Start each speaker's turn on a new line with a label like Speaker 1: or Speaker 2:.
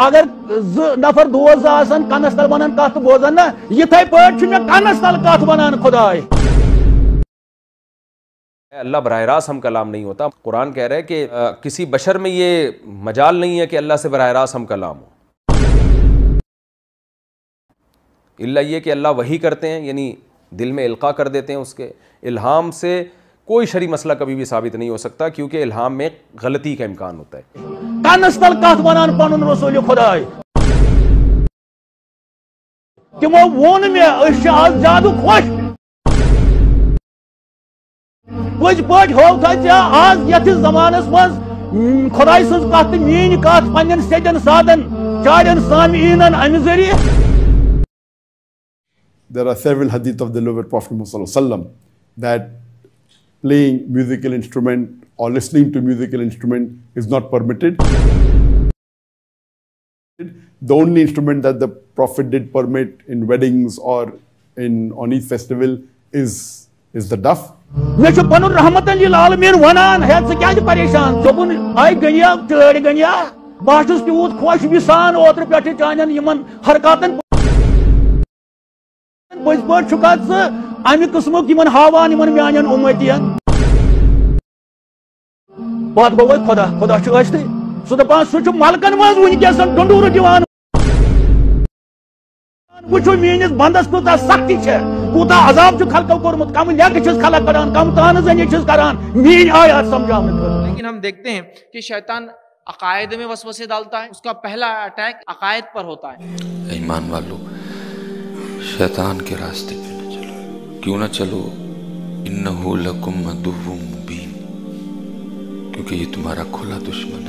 Speaker 1: اگر نفر دوز آسن کنس تل ونان کت بوزن نا یتھے پٲٹھۍ چھُ مےٚ کنس تل کت ونان خدائے.
Speaker 2: اللہ براہ راست ہم کلام نہیں ہوتا. قرآن کہہ رہا ہے کہ کسی بشر میں یہ مجال نہیں ہے کہ اللہ سے براہ راست ہم کلام ہو، الا یہ کہ اللہ وحی کرتے ہیں، یعنی دل میں القاء کر دیتے ہیں. اس کے الہام سے کوئی شرعی مسئلہ کبھی بھی ثابت نہیں ہو سکتا، کیونکہ الہام میں غلطی کا امکان ہوتا ہے.
Speaker 1: کنس تل کت ونان پنن رسول خدائے. تمو وون مےٚ أسۍ چھِ آز زیادٕ خۄش. پٔزۍ پٲٹھۍ ہوو تھا ژےٚ آز یتھس زمانس منٛز خداے سٕنٛز کتھ تہٕ میٛٲنۍ کتھ پننٮ۪ن سیٚدٮ۪ن سادن چاڑٮ۪ن سامعیٖنن امہِ ذٔریعہٕ.
Speaker 3: There are several hadith of the Lord Prophet Muhammad sallallahu alaihi wasallam that playing musical instrument or listening to musical instrument is not permitted. The only instrument that the Prophet did permit in weddings or on each festival is the duff.
Speaker 1: مےٚ چھُ پنُن رحمتن للعالمیٖن ونان ہے ژٕ کیازِ پریشان دوٚپُن آے گٔنیا چٲڑۍ گٔنیا بہٕ چھُس تیوٗت خۄش وِسان اوترٕ پٮ۪ٹھٕ چانٮ۪ن یِمن حرکاتن. پٔزۍ پٲٹھۍ چھُکھا ژٕ امہِ قٕسمُک یِمن ہاوان یِمن میانٮ۪ن اُمتین. پتہٕ گوٚو وۄنۍ خدا چھُ ٲسۍتھٕے سُہ دپان سُہ چھُ ملکن منٛز وٕنکیٚس ڈُنڈوٗرٕ دِوان. وٕچھو میٲنِس بندس کوٗتاہ سختی چھےٚ، کوٗتاہ عذاب چھُ خلقو کوٚرمُت، کم لیٚکہٕ چھِس خلق کران، کم تانہٕ زنہِ چھِس کران میٲنۍ آیات سمجھاونہٕ خٲطرٕ.
Speaker 4: لیکن ہم دیکھتے ہیں کہ شیطان عقائد میں وسوسے ڈالتا ہے. اس کا پہلا اٹیک عقائد پر ہوتا ہے.
Speaker 5: ایمان والو شیطان کے راستے پہ نہ چلو. کیوں نہ چلو؟ انہو لکم عدو مبین، کیونکہ یہ تمہارا کھلا دشمن ہے.